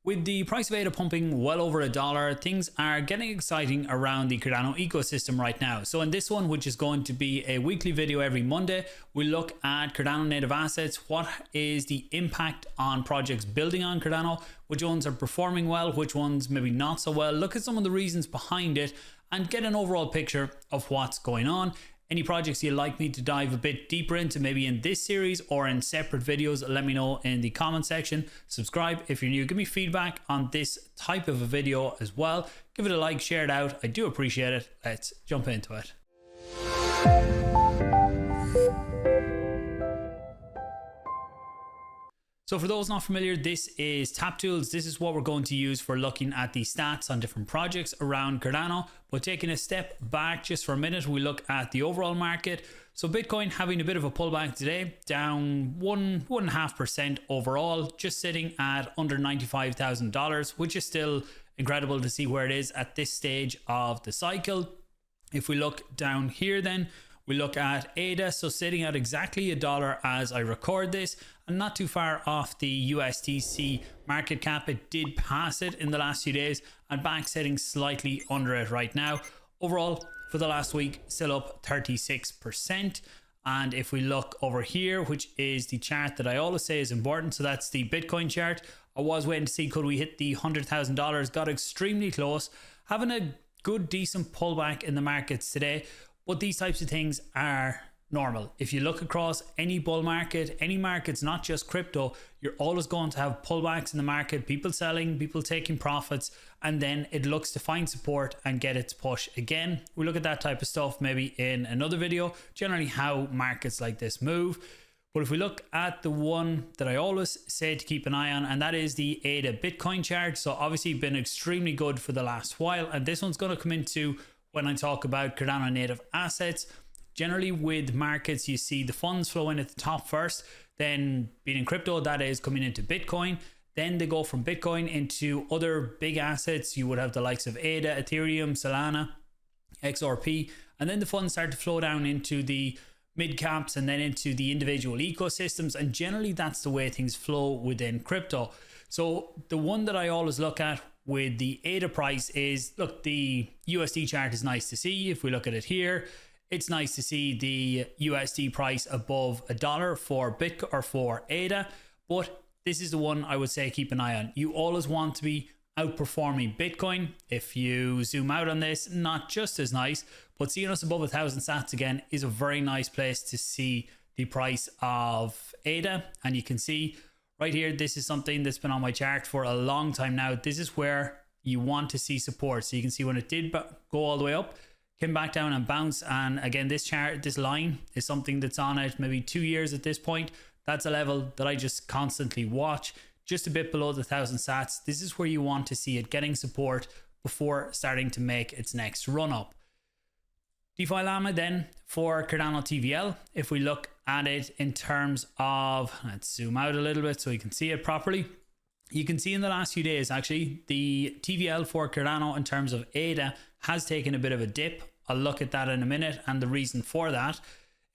With the price of ADA pumping well over $1, things are getting exciting around the Cardano ecosystem right now. So in this one, which is going to be a weekly video every Monday, we look at Cardano native assets. What is the impact on projects building on Cardano? Which ones are performing well? Which ones maybe not so well? Look at some of the reasons behind it and get an overall picture of what's going on. Any projects you'd like me to dive a bit deeper into, maybe in this series or in separate videos, let me know in the comment section. Subscribe if you're new. Give me feedback on this type of a video as well. Give it a like, share it out. I do appreciate it. Let's jump into it. So for those not familiar, this is Tap Tools. This is what we're going to use for looking at the stats on different projects around Cardano. But taking a step back just for a minute, we look at the overall market. So Bitcoin having a bit of a pullback today, down 1.5% overall, just sitting at under $95,000, which is still incredible to see where it is at this stage of the cycle. If we look down here then, we look at ADA, so sitting at exactly $1 as I record this, and not too far off the USDC market cap. It did pass it in the last few days and back sitting slightly under it right now. Overall, for the last week, still up 36%. And if we look over here, which is the chart that I always say is important, so that's the Bitcoin chart. I was waiting to see could we hit the $100,000, got extremely close, having a good decent pullback in the markets today. But these types of things are normal. If you look across any bull market, any markets, not just crypto, you're always going to have pullbacks in the market, people selling, people taking profits, and then it looks to find support and get its push again. We look at that type of stuff maybe in another video, generally how markets like this move. But if we look at the one that I always say to keep an eye on, and that is the ADA Bitcoin chart. So obviously been extremely good for the last while, and this one's going to come into when I talk about Cardano native assets. Generally with markets, you see the funds flow in at the top first, then being in crypto, that is coming into Bitcoin. Then they go from Bitcoin into other big assets. You would have the likes of ADA, Ethereum, Solana, XRP, and then the funds start to flow down into the mid caps and then into the individual ecosystems. And generally that's the way things flow within crypto. So the one that I always look at with the ADA price is, look, the USD chart is nice to see. If we look at it here, it's nice to see the USD price above $1 for Bitcoin or for ADA. But this is the one I would say keep an eye on. You always want to be outperforming Bitcoin. If you zoom out on this, not just as nice, but seeing us above 1,000 sats again is a very nice place to see the price of ADA. And you can see right here, this is something that's been on my chart for a long time now. This is where you want to see support. So you can see when it did go all the way up, came back down and bounce. And again, this chart, this line is something that's on it maybe 2 years at this point. That's a level that I just constantly watch, just a bit below the 1,000 sats. This is where you want to see it getting support before starting to make its next run up. DeFi Llama then for Cardano TVL. If we look at it in terms of, let's zoom out a little bit so you can see it properly. You can see in the last few days, actually, the TVL for Cardano in terms of ADA has taken a bit of a dip. I'll look at that in a minute and the reason for that.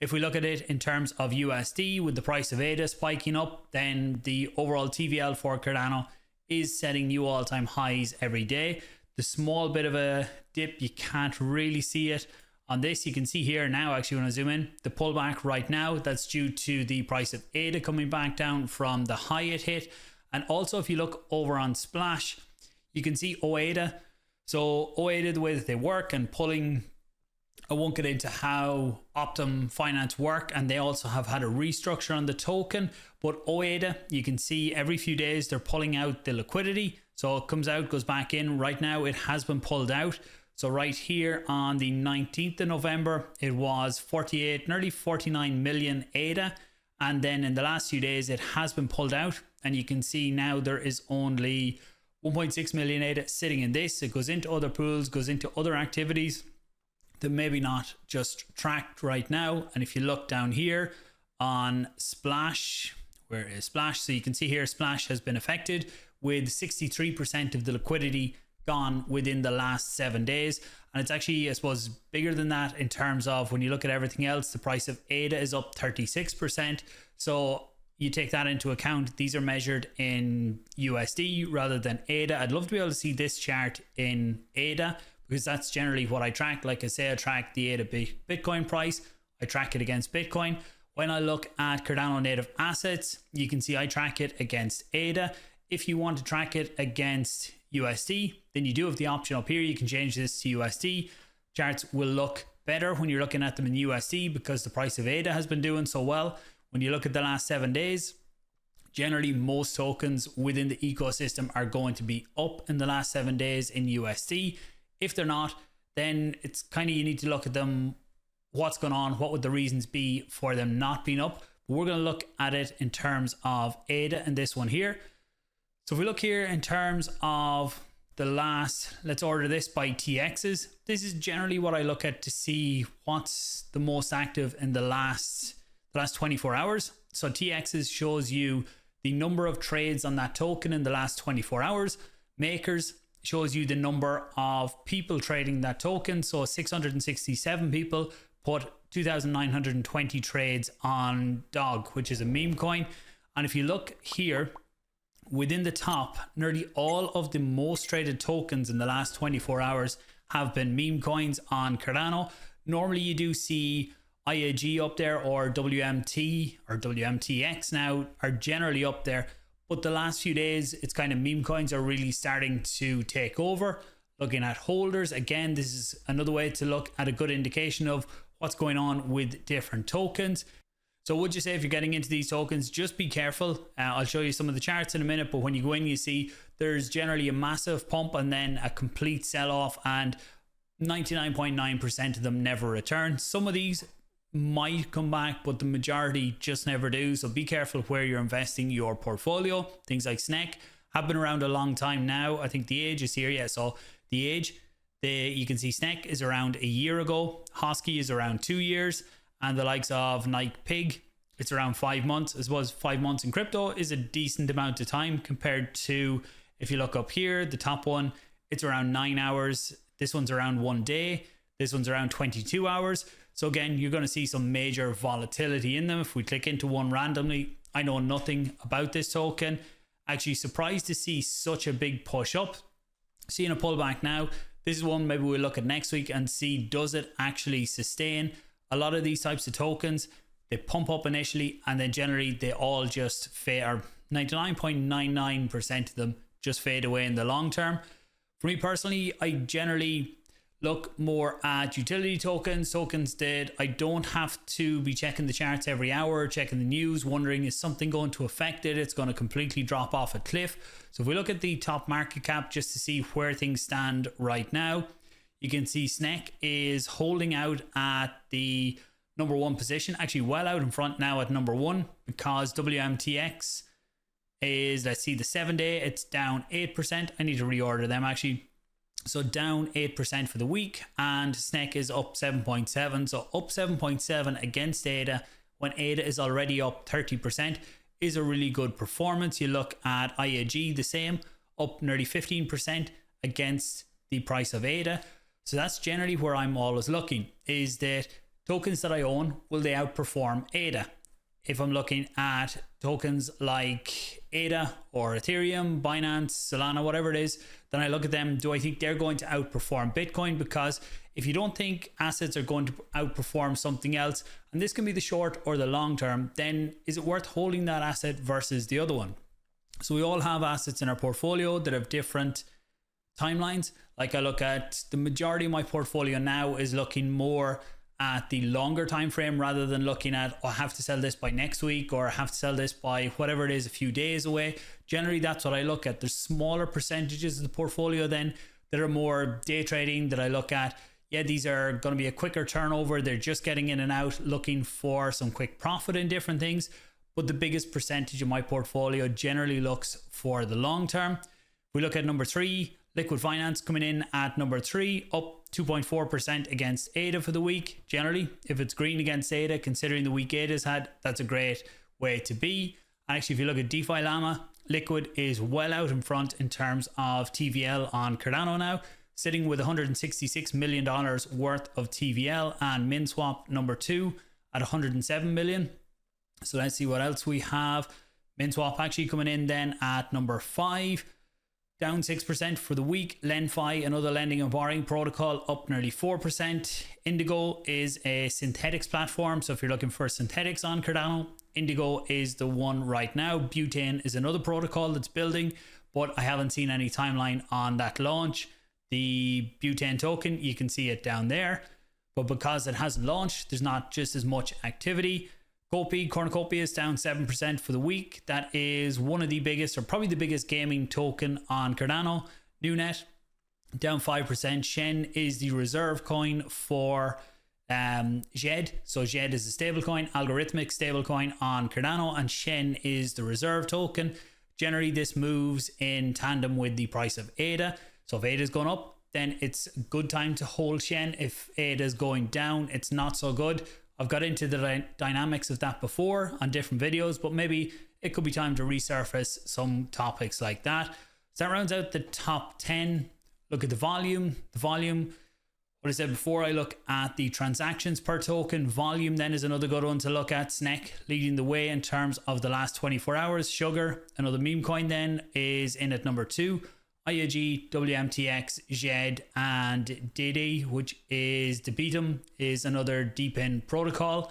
If we look at it in terms of USD, with the price of ADA spiking up, then the overall TVL for Cardano is setting new all-time highs every day. The small bit of a dip, you can't really see it. On this, you can see here now, actually, when I zoom in, the pullback right now, that's due to the price of ADA coming back down from the high it hit. And also, if you look over on Splash, you can see OADA. So OADA, the way that they work and pulling, I won't get into how Optum Finance work, and they also have had a restructure on the token. But OADA, you can see every few days they're pulling out the liquidity. So it comes out, goes back in. Right now, it has been pulled out. So right here on the 19th of November, it was 48, nearly 49 million ADA. And then in the last few days, it has been pulled out. And you can see now there is only 1.6 million ADA sitting in this. It goes into other pools, goes into other activities that maybe not just tracked right now. And if you look down here on Splash, where is Splash? So you can see here, Splash has been affected with 63% of the liquidity gone within the last 7 days. And it's actually, I suppose, bigger than that in terms of when you look at everything else. The price of ADA is up 36%. So you take that into account, these are measured in USD rather than ADA. I'd love to be able to see this chart in ADA because that's generally what I track. Like I say, I track the ADA Bitcoin price. I track it against Bitcoin. When I look at Cardano Native assets, you can see I track it against ADA. If you want to track it against USD, then you do have the option up here. You can change this to USD. Charts will look better when you're looking at them in USD because the price of ADA has been doing so well. When you look at the last 7 days, generally most tokens within the ecosystem are going to be up in the last 7 days in USD. If they're not, then it's kind of, you need to look at them, what's going on, what would the reasons be for them not being up. But we're going to look at it in terms of ADA and this one here. So if we look here in terms of the last, let's order this by TXs. This is generally what I look at to see what's the most active in the last 24 hours. So TXs shows you the number of trades on that token in the last 24 hours. Makers shows you the number of people trading that token. So 667 people put 2,920 trades on Dog, which is a meme coin. And if you look here, within the top, nearly all of the most traded tokens in the last 24 hours have been meme coins on Cardano. Normally you do see IAG up there, or WMT or WMTX now are generally up there. But the last few days, it's kind of meme coins are really starting to take over. Looking at holders, again, this is another way to look at a good indication of what's going on with different tokens. So would you say if you're getting into these tokens, just be careful. I'll show you some of the charts in a minute, but when you go in, you see there's generally a massive pump and then a complete sell-off, and 99.9% of them never return. Some of these might come back, but the majority just never do. So be careful where you're investing your portfolio. Things like SNEC have been around a long time now. I think the age is here. Yeah, so the age, you can see SNEC is around a year ago. Hosky is around 2 years. And the likes of Nike Pig, it's around 5 months. I suppose 5 months in crypto is a decent amount of time compared to, if you look up here, the top one, it's around 9 hours. This one's around 1 day. This one's around 22 hours. So again, you're going to see some major volatility in them. If we click into one randomly, I know nothing about this token. Actually surprised to see such a big push up. Seeing a pullback now. This is one maybe we'll look at next week and see, does it actually sustain? A lot of these types of tokens, they pump up initially and then generally they all just fade, or 99.99% of them just fade away in the long term. For me personally, I generally look more at utility tokens that I don't have to be checking the charts every hour, checking the news, wondering is something going to affect it, it's going to completely drop off a cliff. So if we look at the top market cap just to see where things stand right now, you can see SNEC is holding out at the number 1 position, actually well out in front now at number 1, because WMTX is, let's see, the 7 day, it's down 8%. I need to reorder them actually. So down 8% for the week, and SNEC is up 7.7. So up 7.7 against ADA when ADA is already up 30% is a really good performance. You look at IAG, the same, up nearly 15% against the price of ADA. So that's generally where I'm always looking, is that tokens that I own, will they outperform ADA? If I'm looking at tokens like ADA or Ethereum, Binance, Solana, whatever it is, then I look at them, do I think they're going to outperform Bitcoin? Because if you don't think assets are going to outperform something else, and this can be the short or the long term, then is it worth holding that asset versus the other one? So we all have assets in our portfolio that have different timelines. Like I look at the majority of my portfolio now is looking more at the longer time frame rather than looking at, oh, I have to sell this by next week, or I have to sell this by whatever it is, a few days away. Generally, that's what I look at. There's smaller percentages of the portfolio then that are more day trading that I look at. Yeah, these are going to be a quicker turnover. They're just getting in and out, looking for some quick profit in different things. But the biggest percentage of my portfolio generally looks for the long term. We look at number 3, Liquid Finance coming in at number 3, up 2.4% against ADA for the week. Generally, if it's green against ADA, considering the week ADA's had, that's a great way to be. And actually, if you look at DeFi Llama, Liquid is well out in front in terms of TVL on Cardano now, sitting with $166 million worth of TVL, and MinSwap number 2 at 107 million. So let's see what else we have. MinSwap actually coming in then at number 5, down 6% for the week. LendFi, another lending and borrowing protocol, up nearly 4%. Indigo is a synthetics platform, so if you're looking for synthetics on Cardano, Indigo is the one right now. Butane is another protocol that's building, but I haven't seen any timeline on that launch. The Butane token, you can see it down there, but because it hasn't launched, there's not just as much activity. Cornucopia is down 7% for the week. That is one of the biggest, or probably the biggest gaming token on Cardano. Newnet down 5%. Shen is the reserve coin for ZED. So ZED is a stablecoin, algorithmic stablecoin on Cardano, and Shen is the reserve token. Generally, this moves in tandem with the price of ADA. So if ADA is going up, then it's a good time to hold Shen. If ADA is going down, it's not so good. I've got into the dynamics of that before on different videos, but maybe it could be time to resurface some topics like that. So that rounds out the top 10. Look at the volume. What I said before, I look at the transactions per token. Volume then is another good one to look at. SNEC leading the way in terms of the last 24 hours. Sugar, another meme coin then, is in at number 2. IAG, WMTX, ZED, and Didi, which is Debitum, is another deep-in protocol.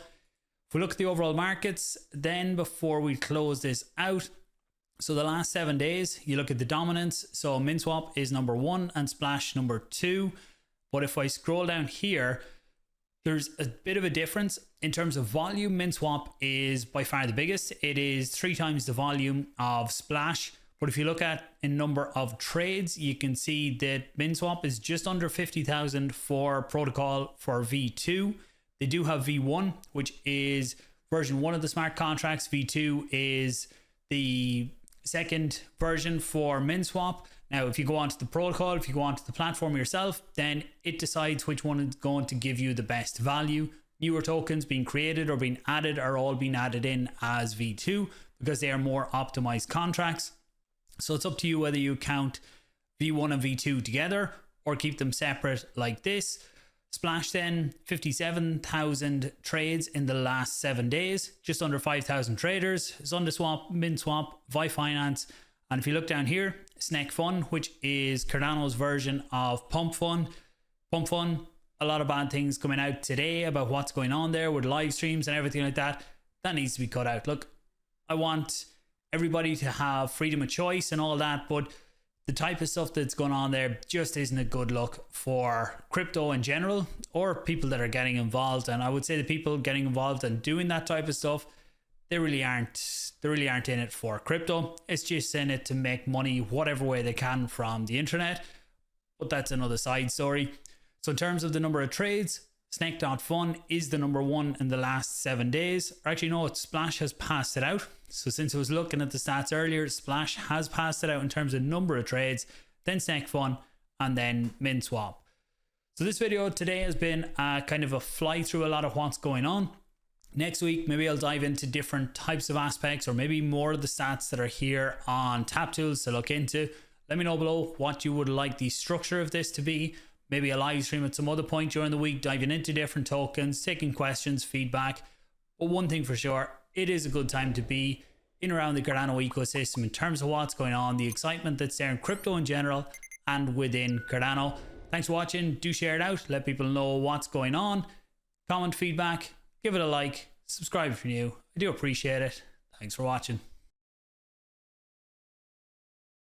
If we look at the overall markets, then before we close this out, so the last 7 days, you look at the dominance. So MinSwap is number 1 and Splash number 2. But if I scroll down here, there's a bit of a difference in terms of volume. MinSwap is by far the biggest. It is 3 times the volume of Splash. But if you look at in number of trades, you can see that MinSwap is just under 50,000 for protocol for V2. They do have V1, which is version 1 of the smart contracts. V2 is the second version for MinSwap. Now, if you go onto the protocol, if you go onto the platform yourself, then it decides which one is going to give you the best value. Newer tokens being created or being added are all being added in as V2 because they are more optimized contracts. So it's up to you whether you count V1 and V2 together or keep them separate like this. Splash then, 57,000 trades in the last 7 days, just under 5,000 traders. Zundaswap, MinSwap, Vifinance, and if you look down here, SNEC Fun, which is Cardano's version of Pump Fun. Pump Fun, a lot of bad things coming out today about what's going on there with live streams and everything like that. That needs to be cut out. Look, I want everybody to have freedom of choice and all that, but the type of stuff that's going on there just isn't a good look for crypto in general or people that are getting involved. And I would say the people getting involved and doing that type of stuff, they really aren't in it for crypto. It's just in it to make money whatever way they can from the internet. But that's another side story. So in terms of the number of trades, Snake.fun is the number 1 in the last 7 days. Or actually, no, Splash has passed it out. So since I was looking at the stats earlier, Splash has passed it out in terms of number of trades, then Snake Fun, and then MinSwap. So this video today has been kind of a fly through a lot of what's going on. Next week, maybe I'll dive into different types of aspects or maybe more of the stats that are here on Tap Tools to look into. Let me know below what you would like the structure of this to be. Maybe a live stream at some other point during the week, diving into different tokens, taking questions, feedback. But one thing for sure, it is a good time to be in around the Cardano ecosystem in terms of what's going on, the excitement that's there in crypto in general and within Cardano. Thanks for watching. Do share it out. Let people know what's going on. Comment, feedback. Give it a like, subscribe if you're new. I do appreciate it. Thanks for watching.